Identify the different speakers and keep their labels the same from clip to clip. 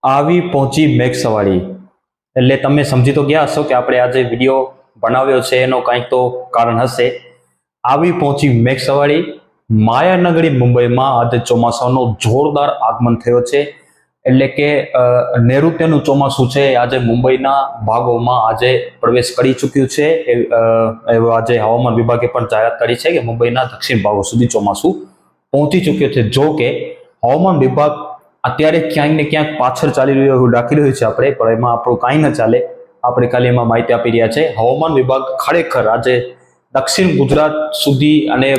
Speaker 1: આવી પહોંચી મેઘસવારી એટલે તમે સમજી તો ગયા હશો કે આપણે આજે વિડીયો બનાવ્યો છે એનો કંઈક તો કારણ હશે. આવી પહોંચી મેઘસવારી માયાનગરી મુંબઈમાં આજે ચોમાસાનો જોરદાર આગમન થયો છે. એટલે કે નૈઋત્યનું ચોમાસું છે આજે મુંબઈના ભાગોમાં આજે પ્રવેશ કરી ચૂક્યું છે. આજે હવામાન વિભાગે પણ જાહેરાત કરી છે કે મુંબઈના દક્ષિણ ભાગો સુધી ચોમાસું પહોંચી ચૂક્યું છે. જો કે હવામાન વિભાગ અત્યારે ક્યાંક ને ક્યાંક પાછળ ચાલી રહ્યું એવું દાખી રહ્યું છે આપણે, પણ એમાં આપણું કાંઈ ન ચાલે. આપણે ખાલી એમાં માહિતી આપી રહ્યા છે. હવામાન વિભાગ ખરેખર આજે દક્ષિણ ગુજરાત સુધી અને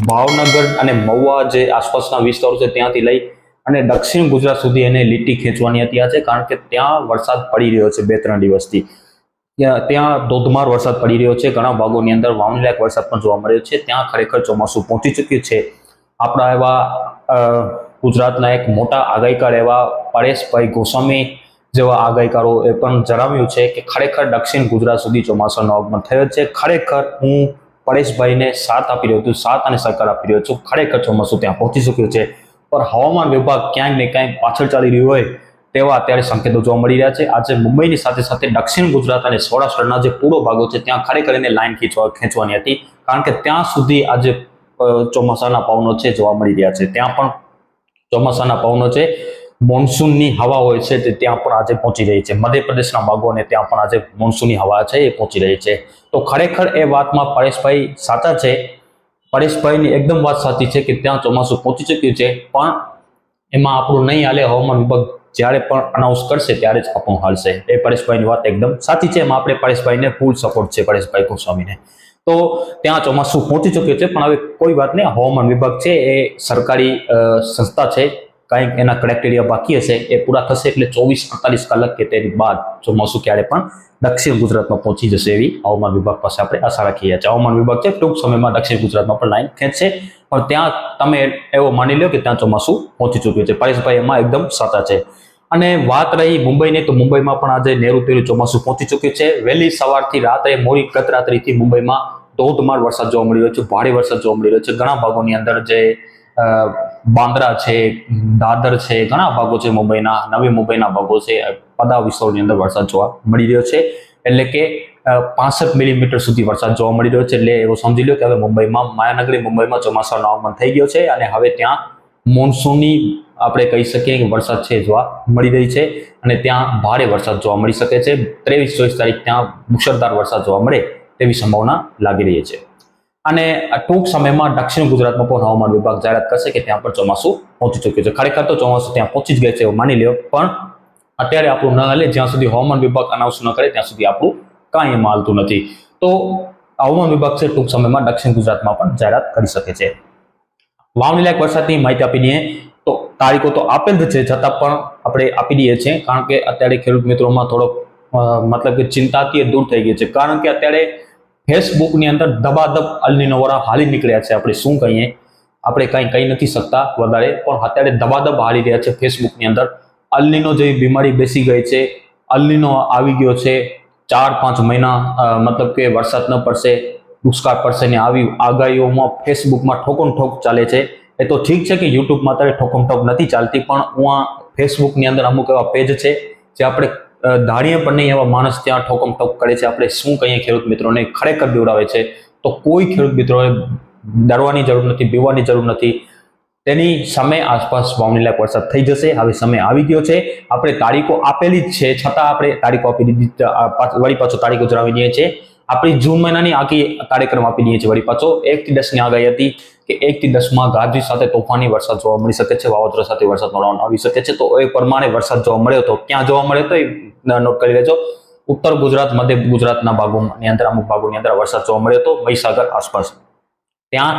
Speaker 1: ભાવનગર અને મહુવા જે આસપાસના વિસ્તારો છે ત્યાંથી લઈ અને દક્ષિણ ગુજરાત સુધી એને લીટી ખેંચવાની હતી આજે, કારણ કે ત્યાં વરસાદ પડી રહ્યો છે 2-3 દિવસથી. ત્યાં ધોધમાર વરસાદ પડી રહ્યો છે. ઘણા ભાગોની અંદર વાવણીલાયક વરસાદ પણ જોવા મળ્યો છે. ત્યાં ખરેખર ચોમાસું પહોંચી ચૂક્યું છે. આપણા એવા ગુજરાતના એક મોટા આગાહીકાર એવા પરેશભાઈ ગોસ્વામી જેવા આગાહીકારો એ પણ જણાવ્યું છે કે ખરેખર દક્ષિણ ગુજરાત સુધી ચોમાસાનો આગમન થયો છે. ખરેખર હું પરેશભાઈને સાથ આપી રહ્યો છું, સાથ અને સહકાર આપી રહ્યો છું. ખરેખર ચોમાસું ત્યાં પહોંચી ચૂક્યું છે, પણ હવામાન વિભાગ ક્યાંક ને ક્યાંક પાછળ ચાલી રહ્યું હોય તેવા અત્યારે સંકેતો જોવા મળી રહ્યા છે. આજે મુંબઈની સાથે સાથે દક્ષિણ ગુજરાત અને સૌરાષ્ટ્રના જે પૂર્વ ભાગો છે ત્યાં ખરેખર એને લાઈન ખેંચવાની હતી, કારણ કે ત્યાં સુધી આજે ચોમાસાના પવનો છે જોવા મળી રહ્યા છે. ત્યાં પણ ચોમાસાના પવનો છે, મોન્સૂનની હવા હોય છે તે ત્યાં પણ આજે પહોંચી રહી છે. મધ્યપ્રદેશના ભાગો અને ત્યાં પણ આજે મોન્સૂનની હવા છે એ પહોંચી રહી છે. તો ખરેખર એ વાતમાં પરેશભાઈ સાચા છે. પરેશભાઈની એકદમ વાત સાચી છે કે ત્યાં ચોમાસું પહોંચી ચૂક્યું છે, પણ એમાં આપણું નહીં હાલે. હવામાન વિભાગ જ્યારે પણ અનાઉન્સ કરશે ત્યારે જ આપણું હાલશે. એ પરેશભાઈની વાત એકદમ સાચી છે. એમાં આપણે પરેશભાઈને ફૂલ સપોર્ટ છે, પરેશભાઈ ગોસ્વામીને. તો ત્યાં ચોમાસું પહોંચી ચૂક્યું છે, પણ હવે કોઈ વાત નહીં. હવામાન વિભાગ છે એ સરકારી સંસ્થા છે, કંઈક એના ક્રાઇટેરિયા બાકી હશે, એ પૂરા થશે એટલે 24-48 કલાક કે તેની બાદ ચોમાસું ક્યારે પણ દક્ષિણ ગુજરાતમાં પહોંચી જશે એવી હવામાન વિભાગ પાસે આપણે આશા રાખીએ છીએ. હવામાન વિભાગ છે ટૂંક સમયમાં દક્ષિણ ગુજરાતમાં પણ લાઈન ખેંચશે, પણ ત્યાં તમે એવો માની લો કે ત્યાં ચોમાસું પહોંચી ચૂક્યું છે. પરેશભાઈ એમાં એકદમ સાચા છે. અને વાત રહી મુંબઈની, તો મુંબઈમાં પણ આજે નૈઋત્યનું ચોમાસું પહોંચી ચૂક્યું છે. વહેલી સવારથી રાત્રે મોડી ગત રાત્રિથી મુંબઈમાં ધોધમાર વરસાદ જોવા મળી રહ્યો છે, ભારે વરસાદ જોવા મળી રહ્યો છે. ઘણા ભાગોની અંદર જે બાંદ્રા છે, દાદર છે, ઘણા ભાગો છે મુંબઈના, નવી મુંબઈના ભાગો છે, બધા વિસ્તારોની અંદર વરસાદ જોવા મળી રહ્યો છે. એટલે કે 65 મિલીમીટર સુધી વરસાદ જોવા મળી રહ્યો છે. એટલે એવું સમજી લો કે હવે મુંબઈમાં, માયાનગરી મુંબઈમાં ચોમાસાનું આગમન થઈ ગયો છે અને હવે ત્યાં મોન્સૂનની આપણે કહી શકીએ કે વરસાદ છે જોવા મળી રહી છે અને ત્યાં ભારે વરસાદ જોવા મળી શકે છે. 23-24 તારીખ ત્યાં મુશળધાર વરસાદ જોવા મળે તેવી સંભાવના લાગી રહી છે. અને ટૂંક સમયમાં દક્ષિણ ગુજરાતમાં પણ હવામાન વિભાગ જાહેરાત કરશે કે ત્યાં પણ ચોમાસું પહોંચી ચૂક્યું છે. ખરેખર તો ચોમાસું ત્યાં પહોંચી જ ગયું છે એવું માની લ્યો, પણ અત્યારે આપણું ન હાલે. જ્યાં સુધી હવામાન વિભાગ અનાઉન્સ ન કરે ત્યાં સુધી આપણું કાંઈ એમાં હાલતું નથી. તો હવામાન વિભાગ છે ટૂંક સમયમાં દક્ષિણ ગુજરાતમાં પણ જાહેરાત કરી શકે છે. વાવણી લાયક વરસાદની માહિતી આપી દઈએ તો તારીખો તો આપેલ જ છે, છતાં પણ આપણે આપી દઈએ છીએ, કારણ કે અત્યારે ખેડૂત મિત્રોમાં થોડોક મતલબ કે ચિંતાથી દૂર થઈ ગઈ છે. કારણ કે અત્યારે ફેસબુકની અંદર ધબાધબ અલનીનો વાળા હાલી નીકળ્યા છે. આપણે શું કહીએ, આપણે કંઈ કહી નથી શકતા વધારે, પણ અત્યારે ધબાધબ હાલી રહ્યા છે ફેસબુકની અંદર. અલનીનો જેવી બીમારી બેસી ગઈ છે, અલનીનો આવી ગયો છે. 4-5 મહિના મતલબ કે વરસાદ ન પડશે, દુષ્કાળ પડશે ને આવી આગાહીઓમાં ફેસબુકમાં ઠોકમ ઠોક ચાલે છે. એ તો ઠીક છે કે યુટ્યુબમાં અત્યારે ઠોકમ ઠોક નથી ચાલતી, પણ હું ફેસબુકની અંદર અમુક એવા પેજ છે જે આપણે ધારીએ પણ નહીં એવા માણસ ત્યાં ઠોકમ ઠોક કરે છે. આપણે શું કહીએ ખેડૂત મિત્રોને, ખરેખર બીવડાવે છે. તો કોઈ ખેડૂત મિત્રોએ ડરવાની જરૂર નથી, બીવાની જરૂર નથી. તેની સામે આસપાસ વાવણી લાયક વરસાદ થઈ જશે. હવે સમય આવી ગયો છે. આપણે તારીખો આપેલી જ છે, છતાં આપણે તારીખો આપી દીધી, વળી પાછો તારીખો જણાવી દઈએ છીએ. આપણી જૂન મહિનાની આખી કાર્યક્રમ આપી દઈએ છીએ. વળી પાછો 1 થી 10 ની આગાહી હતી કે 1 થી 10 માં ગાજવીજ સાથે તોફાની વરસાદ જોવા મળી શકે છે, વાવાઝોડા સાથે વરસાદનો રાઉન્ડ આવી શકે છે. તો એ પ્રમાણે વરસાદ જોવા મળ્યો તો ક્યાં જોવા મળ્યો તો એ નોટ કરી લેજો. ઉત્તર ગુજરાત, મધ્ય ગુજરાતના ભાગોની અંદર, અમુક ભાગોની અંદર વરસાદ જોવા મળ્યો હતો. મહીસાગર આસપાસ ત્યાં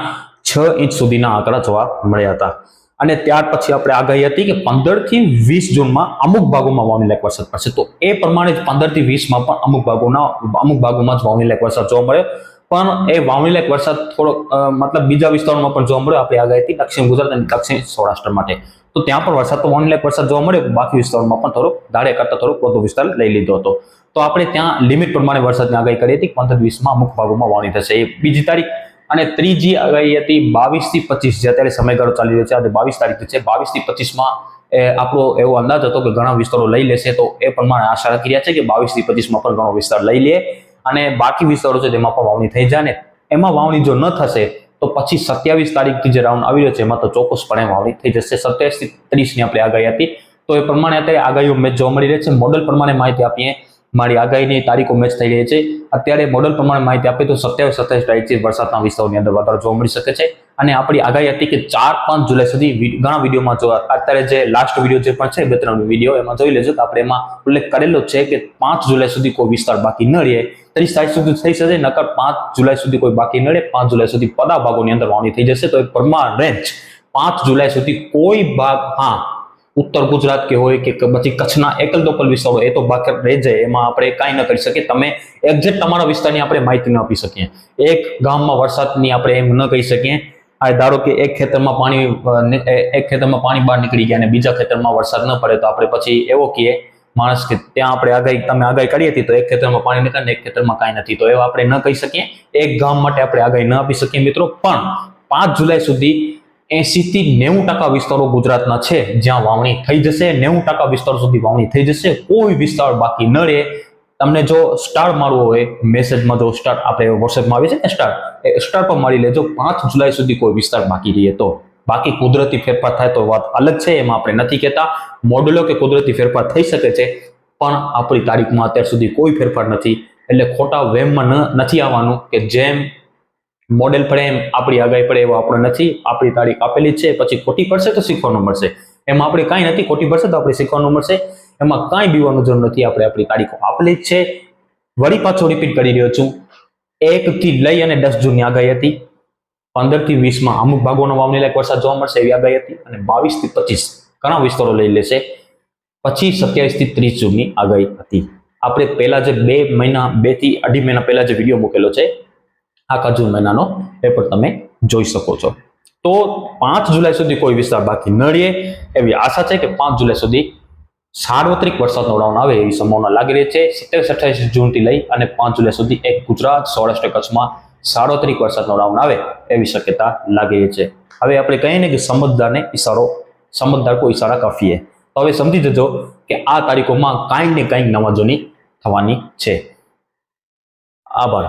Speaker 1: 6 ઇંચ સુધીના આંકડા જોવા મળ્યા હતા. અને ત્યાર પછી આપણે આગાહી હતી કે 15 થી 20 જૂનમાં અમુક ભાગોમાં વાવણી લાયક વરસાદ પડશે. તો એ પ્રમાણે જ 15 થી 20 માં પણ અમુક ભાગોમાં જ વાવણી લાયક વરસાદ જોવા મળ્યો. પણ એ વાવણી લાયક વરસાદ થોડોક મતલબ બીજા વિસ્તારોમાં પણ જોવા મળ્યો. આપણી આગાહી હતી દક્ષિણ ગુજરાત અને દક્ષિણ સૌરાષ્ટ્ર માટે. તો ત્યાં પણ વરસાદ તો વાવણી લાયક વરસાદ જોવા મળ્યો. બાકી વિસ્તારોમાં પણ થોડોક ધારે કરતા થોડોક વધુ વિસ્તાર લઈ લીધો હતો. તો આપણે ત્યાં લિમિટ પ્રમાણે વરસાદની આગાહી કરી હતી. 15-20 માં અમુક ભાગોમાં વાવણી થશે, એ બીજી તારીખ. અને ત્રીજી આગાહી હતી 22 થી 25, જે અત્યારે સમયગાળો ચાલી રહ્યો છે. આજે 22 તારીખ છે. 22 થી 25 માં આપણો એવો અંદાજ હતો કે ઘણા વિસ્તારો લઈ લેશે, તો એ પ્રમાણે આશા રાખી રહ્યા છે કે 22 થી 25 પણ ઘણો વિસ્તાર લઈ લે અને બાકી વિસ્તારો છે તેમાં પણ વાવણી થઈ જાય ને એમાં વાવણી જો ન થશે તો પછી 27 તારીખથી જે રાઉન્ડ આવી રહ્યો છે એમાં તો ચોક્કસપણે વાવણી થઈ જશે. 27 થી 30 ની આપણે આગાહી હતી, તો એ પ્રમાણે અત્યારે આગાહીઓ મેચ જોવા મળી રહી છે. મોડલ પ્રમાણે માહિતી આપીએ, મારી આગાહીની તારીખો મેચ થઈ રહી છે. અત્યારે મોડલ પ્રમાણે માહિતી આપીએ તો 27-28 તારીખથી વરસાદના વિસ્તારોની અંદર વધારો જોવા મળી શકે છે. અને આપણી આગાહી હતી કે 4-5 જુલાઈ સુધી ઘણા વિડીયોમાં જો અત્યારે જે લાસ્ટ વિડીયો જે પણ છે 2-3 વિડીયો એમાં જોઈ લેજો, તો આપણે એમાં ઉલ્લેખ કરેલો છે કે 5 જુલાઈ સુધી કોઈ વિસ્તાર બાકી ન રહે. 30 તારીખ સુધી થઈ શકે, નકર 5 જુલાઈ સુધી કોઈ બાકી ન રહે. 5 જુલાઈ સુધી બધા ભાગોની અંદર વાવણી થઈ જશે. તો એ પ્રમાણે 5 જુલાઈ સુધી કોઈ ભાગ, હા, ઉત્તર ગુજરાત કે હોય કે પછી કચ્છના એકલ દોકલ વિસ્તારો એ તો બાકી રહી જાય, એમાં આપણે કાંઈ ન કરી શકીએ. તમે એક્ઝેક્ટ તમારા વિસ્તારની આપણે માહિતી ન આપી શકીએ. એક ગામમાં વરસાદની આપણે એમ ન કહી શકીએ. આ ધારો કે એક ખેતરમાં પાણી બહાર નીકળી ગયા અને બીજા ખેતરમાં વરસાદ ન પડે, તો આપણે પછી એવો કહીએ માણસ કે ત્યાં આપણે તમે આગાહી કરી હતી તો એક ખેતરમાં પાણી નીકળે ને એક ખેતરમાં કાંઈ નથી, તો એવા આપણે ન કહી શકીએ. એક ગામ માટે આપણે આગાહી ન આપી શકીએ મિત્રો. પણ 5 જુલાઈ સુધી 80 થી 90% વિસ્તારો ગુજરાતના છે જ્યાં વાવણી થઈ જશે. 90% વિસ્તારો સુધી વાવણી થઈ જશે. કોઈ વિસ્તાર બાકી ન રહે. તમને જો સ્ટાર મારવો હોય મેસેજમાં, જો સ્ટાર આપણે વોટ્સએપમાં આવે છે ને સ્ટાર પર મારી લેજો. 5 જુલાઈ સુધી કોઈ વિસ્તાર બાકી રહે તો. બાકી કુદરતી ફેરફાર થાય તો વાત અલગ છે, એમાં આપણે નથી કહેતા. મોડેલો કે કુદરતી ફેરફાર થઈ શકે છે, પણ આપણી તારીખમાં અત્યાર સુધી કોઈ ફેરફાર નથી. એટલે ખોટા વેમમાં નથી આવવાનું કે જેમ મોડેલ પડે એમ આપણી આગાહી પડે એવો આપણે નથી. આપણી તારીખ આપેલી છે, પછી ખોટી પડશે તો શીખવાનું મળશે. એમાં આપણે કાંઈ નથી, ખોટી પડશે તો આપણે શીખવાનું મળશે. એમાં કાંઈ બીવાનું જરૂર નથી. આપણે આપણી તારીખો આપેલી જ છે. વળી પાછો રિપીટ કરી રહ્યો છું, 1 થી લઈ અને 10 જૂનની આગાહી હતી. 15 થી 20 અમુક ભાગોનો વાવણી લાયક વરસાદ જોવા મળશે એવી આગાહી હતી. અને 22 થી 25 ઘણા વિસ્તારો લઈ લેશે. પછી 27 થી 30 જૂનની આગાહી હતી. આપણે પહેલા જે 2 થી 2.5 મહિના પહેલા જે વિડીયો મૂકેલો છે આખા જૂન મહિનાનો, એ પણ તમે જોઈ શકો છો. તો 5 જુલાઈ સુધી કોઈ વિસ્તાર બાકી ન રહે એવી આશા છે કે 5 જુલાઈ સુધી સાર્વત્રિક વરસાદનો રાઉન્ડ આવે એવી સંભાવના લાગી રહી છે. 27-28 જૂનથી લઈ અને 5 જુલાઈ સુધી એક ગુજરાત, સૌરાષ્ટ્ર, કચ્છમાં સાર્વત્રિક વરસાદનો રાઉન્ડ આવે એવી શક્યતા લાગી રહી છે. હવે આપણે કહીએ ને કે સમજદાર કો ઈશારા કાફી. તો હવે સમજી જજો કે આ તારીખોમાં કાંઈક ને કાંઈક નવા જૂની થવાની છે. આભાર.